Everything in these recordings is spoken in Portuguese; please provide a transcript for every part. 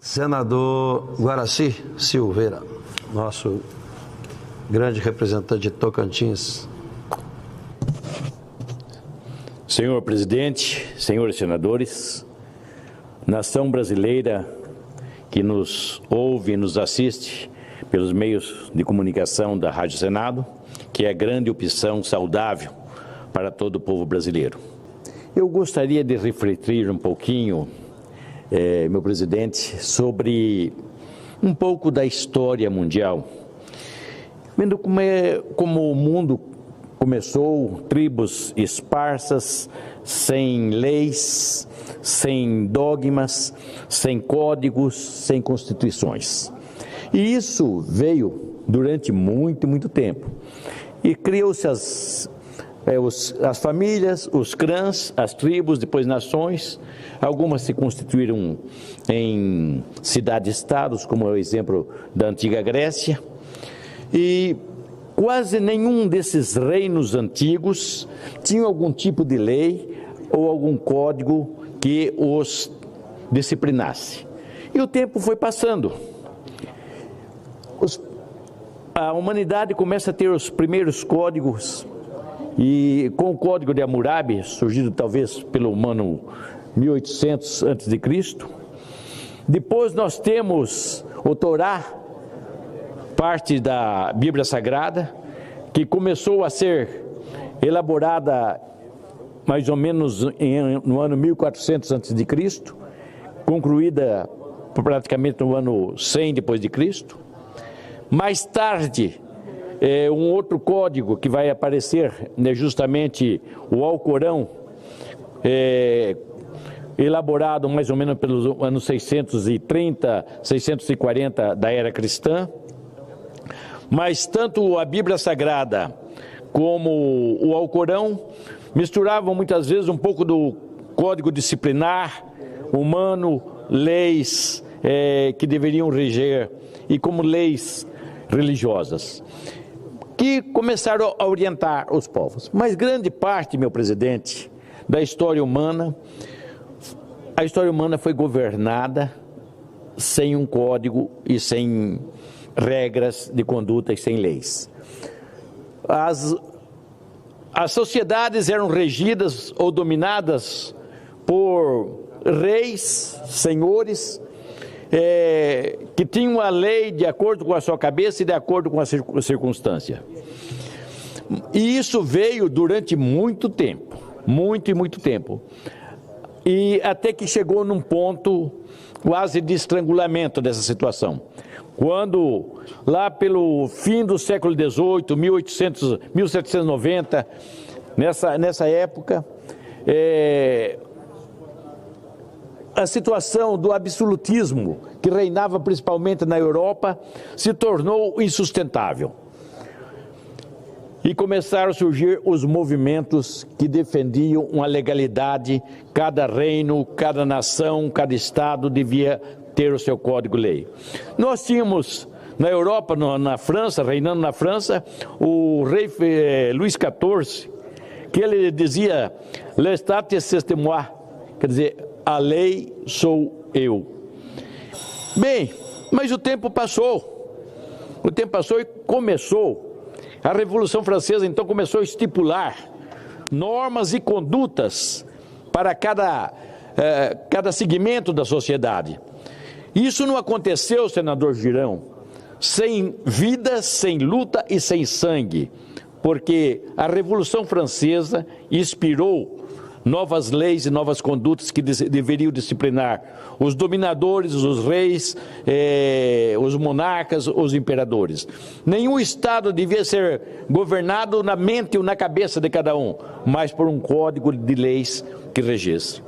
Senador Guaraci Silveira, nosso grande representante de Tocantins. Senhor presidente, senhores senadores, nação brasileira que nos ouve e nos assiste pelos meios de comunicação da Rádio Senado, que é a grande opção saudável para todo o povo brasileiro. Eu gostaria de refletir um pouquinho, meu presidente, sobre um pouco da história mundial, vendo como o mundo começou, tribos esparsas, sem leis, sem dogmas, sem códigos, sem constituições. E isso veio durante muito tempo. E criou-se as famílias, os clãs, as tribos, depois nações. Algumas se constituíram em cidades-estados, como é o exemplo da antiga Grécia. E quase nenhum desses reinos antigos tinha algum tipo de lei ou algum código que os disciplinasse. E o tempo foi passando. A humanidade começa a ter os primeiros códigos, e com o Código de Hammurabi, surgido talvez pelo ano 1800 a.C., depois nós temos o Torá, parte da Bíblia Sagrada, que começou a ser elaborada mais ou menos no ano 1400 a.C., concluída praticamente no ano 100 depois de Cristo. Mais tarde, um outro código que vai aparecer, justamente o Alcorão, elaborado mais ou menos pelos anos 630, 640 da era cristã. Mas tanto a Bíblia Sagrada como o Alcorão misturavam muitas vezes um pouco do código disciplinar humano, leis que deveriam reger, e como leis religiosas, que começaram a orientar os povos. Mas grande parte, meu presidente, da história humana, a história humana foi governada sem um código e sem regras de conduta e sem leis. As sociedades eram regidas ou dominadas por reis, senhores, que tinham a lei de acordo com a sua cabeça e de acordo com a circunstância. E isso veio durante muito tempo, muito tempo. E até que chegou num ponto quase de estrangulamento dessa situação. Quando, lá pelo fim do século XVIII, 1790, nessa época, a situação do absolutismo, que reinava principalmente na Europa, se tornou insustentável. E começaram a surgir os movimentos que defendiam uma legalidade. Cada reino, cada nação, cada estado devia ter o seu código-lei. Nós tínhamos na Europa, na França, reinando na França, o rei Luís XIV, que ele dizia, "L'estat c'est moi", quer dizer, a lei sou eu. Bem, mas o tempo passou e começou. A Revolução Francesa, então, começou a estipular normas e condutas para cada segmento da sociedade. Isso não aconteceu, senador Girão, sem vida, sem luta e sem sangue, porque a Revolução Francesa inspirou novas leis e novas condutas que deveriam disciplinar os dominadores, os reis, os monarcas, os imperadores. Nenhum estado devia ser governado na mente ou na cabeça de cada um, mas por um código de leis que regesse.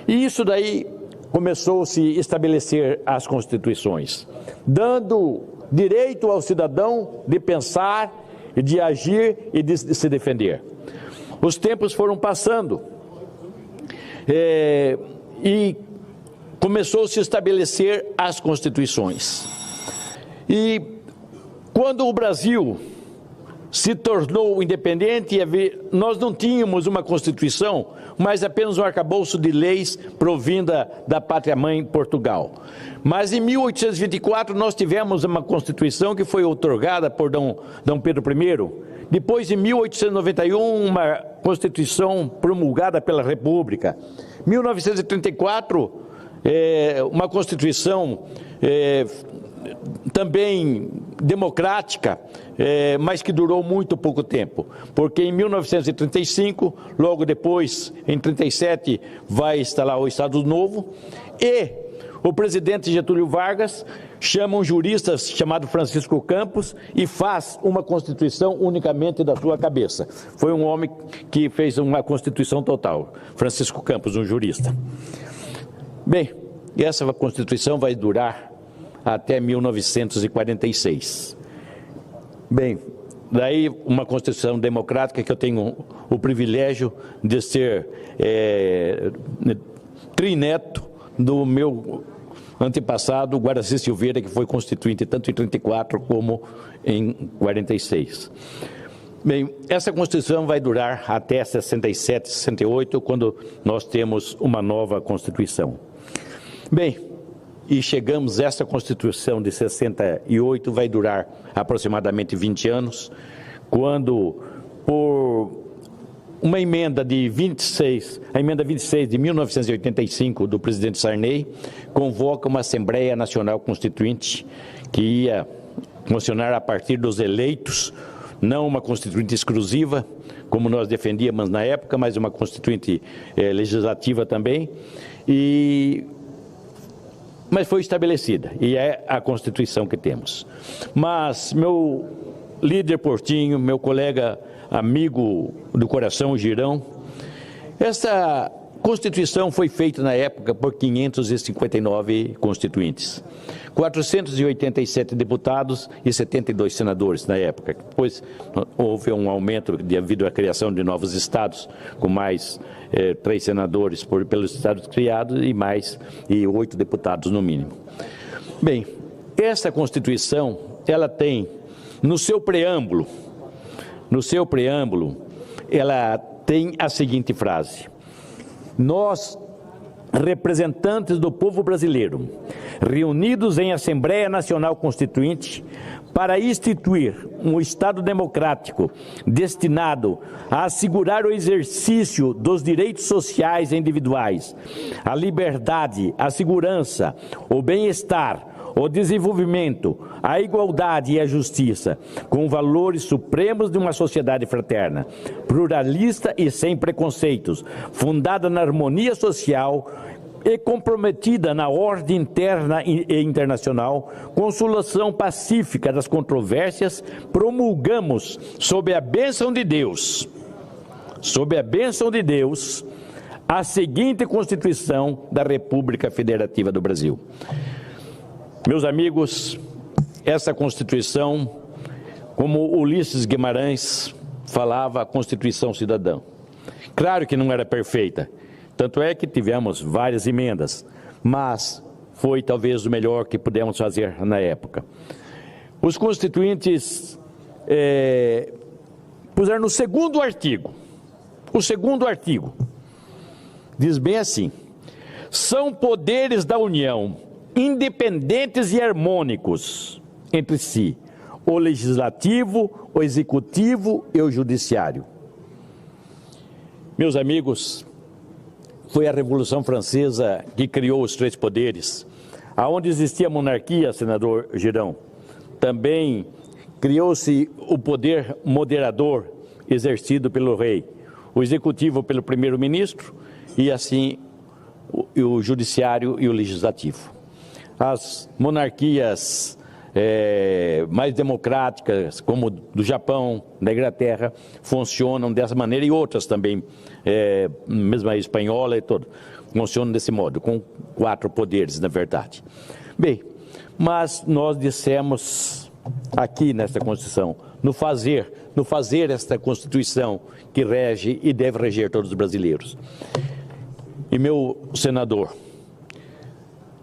E isso daí começou a se estabelecer as constituições, dando direito ao cidadão de pensar, de agir e de se defender. Os tempos foram passando, e começou a se estabelecer as constituições. E quando o Brasil se tornou independente, nós não tínhamos uma Constituição, mas apenas um arcabouço de leis provinda da pátria-mãe Portugal. Mas em 1824 nós tivemos uma Constituição que foi outorgada por Dom Pedro I. Depois, em 1891, uma Constituição promulgada pela República. 1934, uma Constituição também democrática, mas que durou muito pouco tempo, porque em 1935, logo depois, em 37, vai instalar o Estado Novo, e o presidente Getúlio Vargas chama um jurista chamado Francisco Campos e faz uma Constituição unicamente da sua cabeça. Foi um homem que fez uma Constituição total, Francisco Campos, um jurista. Bem, essa Constituição vai durar até 1946. Bem, daí uma Constituição democrática que eu tenho o privilégio de ser trineto do meu antepassado, Guaraci Silveira, que foi constituinte tanto em 34 como em 46. Bem, essa Constituição vai durar até 67, 68, quando nós temos uma nova Constituição. Bem, e chegamos, essa Constituição de 68 vai durar aproximadamente 20 anos, quando, por uma emenda de 26, a emenda 26 de 1985 do presidente Sarney, convoca uma Assembleia Nacional Constituinte que ia funcionar a partir dos eleitos, não uma constituinte exclusiva, como nós defendíamos na época, mas uma constituinte legislativa também, mas foi estabelecida, e é a Constituição que temos. Mas meu líder Portinho, meu colega, amigo do coração, Girão, essa Constituição foi feita na época por 559 constituintes, 487 deputados e 72 senadores na época. Depois houve um aumento devido à criação de novos estados, com mais 3 senadores pelos estados criados e 8 deputados no mínimo. Bem, essa Constituição, ela tem no seu preâmbulo, ela tem a seguinte frase: nós, representantes do povo brasileiro, reunidos em Assembleia Nacional Constituinte, para instituir um Estado democrático destinado a assegurar o exercício dos direitos sociais e individuais, a liberdade, a segurança, o bem-estar, o desenvolvimento, a igualdade e a justiça, com valores supremos de uma sociedade fraterna, pluralista e sem preconceitos, fundada na harmonia social e comprometida na ordem interna e internacional, com solução pacífica das controvérsias, promulgamos, sob a bênção de Deus, a seguinte Constituição da República Federativa do Brasil. Meus amigos, essa Constituição, como Ulisses Guimarães falava, a Constituição cidadã. Claro que não era perfeita, tanto é que tivemos várias emendas, mas foi talvez o melhor que pudemos fazer na época. Os constituintes puseram no segundo artigo, diz bem assim: são poderes da União, independentes e harmônicos entre si, o legislativo, o executivo e o judiciário. Meus amigos, foi a Revolução Francesa que criou os 3 poderes. Aonde existia monarquia, senador Girão, também criou-se o poder moderador exercido pelo rei, o executivo pelo primeiro-ministro e assim o judiciário e o legislativo. As monarquias mais democráticas, como do Japão, da Inglaterra, funcionam dessa maneira, e outras também, mesmo a espanhola e tudo, funcionam desse modo, com 4 poderes, na verdade. Bem, mas nós dissemos aqui nesta Constituição, no fazer esta Constituição que rege e deve reger todos os brasileiros. E meu senador,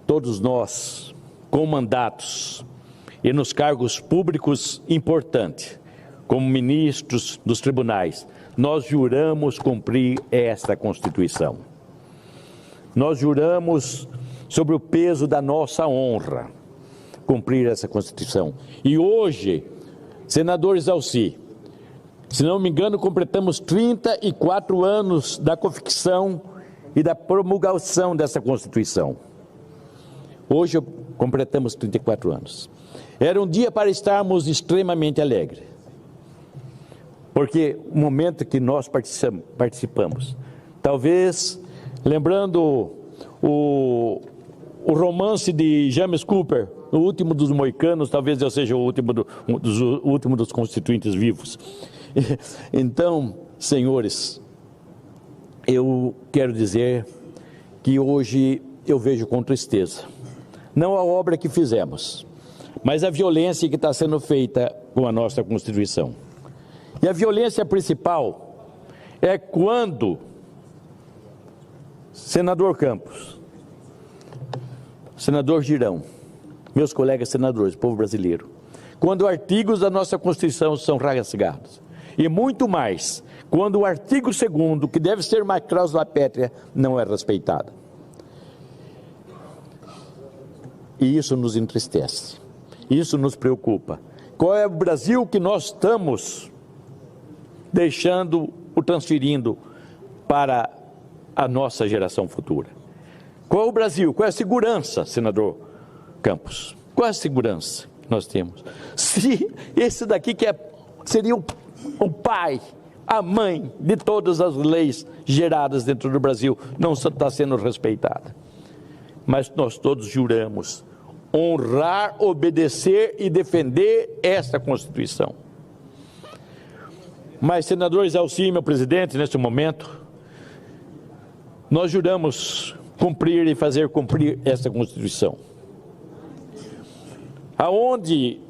todos nós, com mandatos e nos cargos públicos importantes, como ministros dos tribunais, nós juramos cumprir esta Constituição. Nós juramos, sobre o peso da nossa honra, cumprir essa Constituição. E hoje, senador Exalci, se não me engano, completamos 34 anos da confecção e da promulgação dessa Constituição. Hoje completamos 34 anos. Era um dia para estarmos extremamente alegres, porque o momento que nós participamos, talvez, lembrando o romance de James Cooper, o último dos moicanos, talvez eu seja o último dos constituintes vivos. Então, senhores, eu quero dizer que hoje eu vejo com tristeza, não a obra que fizemos, mas a violência que está sendo feita com a nossa Constituição. E a violência principal é quando, senador Campos, senador Girão, meus colegas senadores, povo brasileiro, quando artigos da nossa Constituição são rasgados, e muito mais, quando o artigo 2º, que deve ser uma cláusula pétrea, não é respeitado. E isso nos entristece, isso nos preocupa. Qual é o Brasil que nós estamos deixando ou transferindo para a nossa geração futura? Qual é o Brasil? Qual é a segurança, senador Campos? Qual é a segurança que nós temos? Se esse daqui seria o pai, a mãe de todas as leis geradas dentro do Brasil, não está sendo respeitada. Mas nós todos juramos honrar, obedecer e defender esta Constituição. Mas, senador Exalci, meu presidente, neste momento, nós juramos cumprir e fazer cumprir esta Constituição. Aonde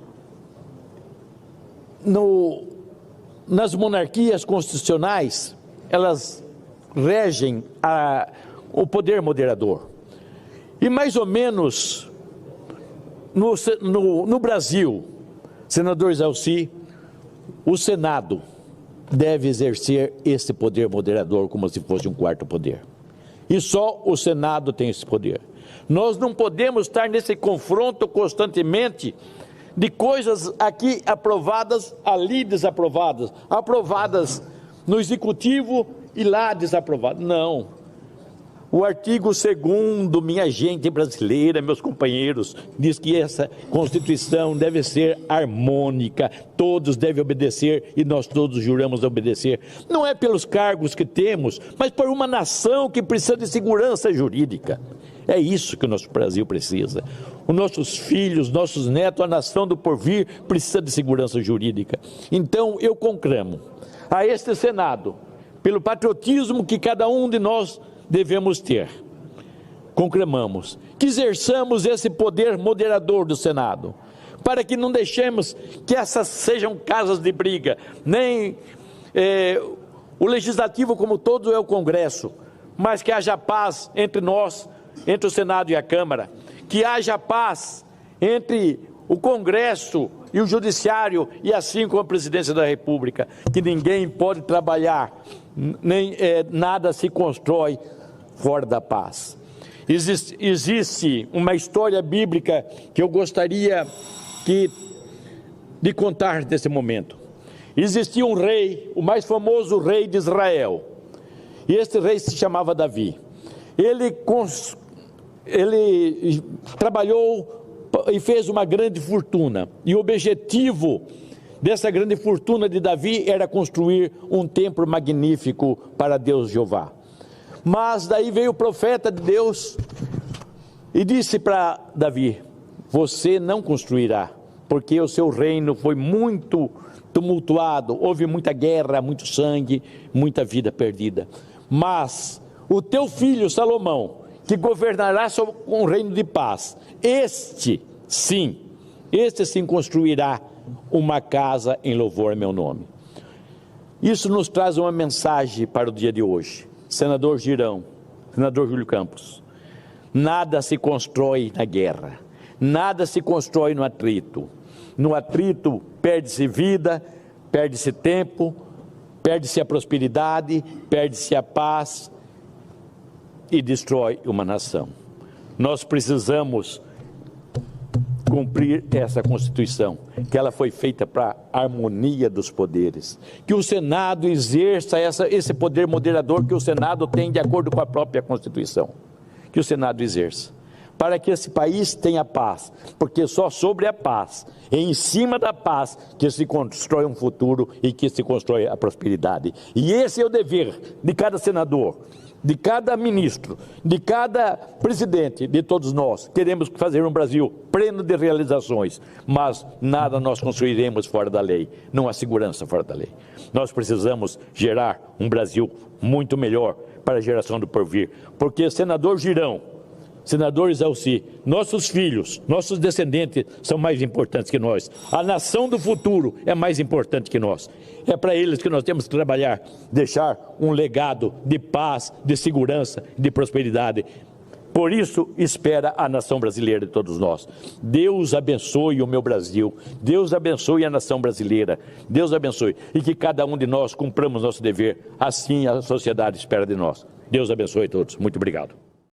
nas monarquias constitucionais, elas regem o poder moderador. E mais ou menos no Brasil, senador Exalci, o Senado deve exercer esse poder moderador como se fosse um quarto poder. E só o Senado tem esse poder. Nós não podemos estar nesse confronto constantemente de coisas aqui aprovadas, ali desaprovadas, aprovadas no Executivo e lá desaprovadas. Não. O artigo 2º, minha gente brasileira, meus companheiros, diz que essa Constituição deve ser harmônica, todos devem obedecer e nós todos juramos obedecer. Não é pelos cargos que temos, mas por uma nação que precisa de segurança jurídica. É isso que o nosso Brasil precisa. Os nossos filhos, nossos netos, a nação do porvir precisa de segurança jurídica. Então eu conclamo a este Senado, pelo patriotismo que cada um de nós devemos ter, conclamamos que exerçamos esse poder moderador do Senado, para que não deixemos que essas sejam casas de briga, nem o Legislativo como todo é o Congresso, mas que haja paz entre nós, entre o Senado e a Câmara, que haja paz entre o Congresso e o Judiciário, e assim como a Presidência da República, que ninguém pode trabalhar, nem nada se constrói fora da paz. Existe uma história bíblica que eu gostaria de contar nesse momento. Existia um rei, o mais famoso rei de Israel, e este rei se chamava Davi. Ele trabalhou e fez uma grande fortuna, e o objetivo dessa grande fortuna de Davi era construir um templo magnífico para Deus Jeová. Mas daí veio o profeta de Deus e disse para Davi: você não construirá, porque o seu reino foi muito tumultuado, houve muita guerra, muito sangue, muita vida perdida. Mas o teu filho Salomão, que governará sobre um reino de paz, este sim construirá uma casa em louvor ao meu nome. Isso nos traz uma mensagem para o dia de hoje. Senador Girão, senador Júlio Campos, nada se constrói na guerra, nada se constrói no atrito. No atrito perde-se vida, perde-se tempo, perde-se a prosperidade, perde-se a paz e destrói uma nação. Nós precisamos cumprir essa Constituição, que ela foi feita para a harmonia dos poderes, que o Senado exerça esse poder moderador que o Senado tem de acordo com a própria Constituição, que o Senado exerça, para que esse país tenha paz, porque só sobre a paz, em cima da paz, que se constrói um futuro e que se constrói a prosperidade. E esse é o dever de cada senador, de cada ministro, de cada presidente, de todos nós. Queremos fazer um Brasil pleno de realizações, mas nada nós construiremos fora da lei, não há segurança fora da lei. Nós precisamos gerar um Brasil muito melhor para a geração do porvir, porque senador Girão, senador Isalci, nossos filhos, nossos descendentes são mais importantes que nós. A nação do futuro é mais importante que nós. É para eles que nós temos que trabalhar, deixar um legado de paz, de segurança, de prosperidade. Por isso, espera a nação brasileira de todos nós. Deus abençoe o meu Brasil, Deus abençoe a nação brasileira, Deus abençoe. E que cada um de nós cumpramos nosso dever, assim a sociedade espera de nós. Deus abençoe todos. Muito obrigado.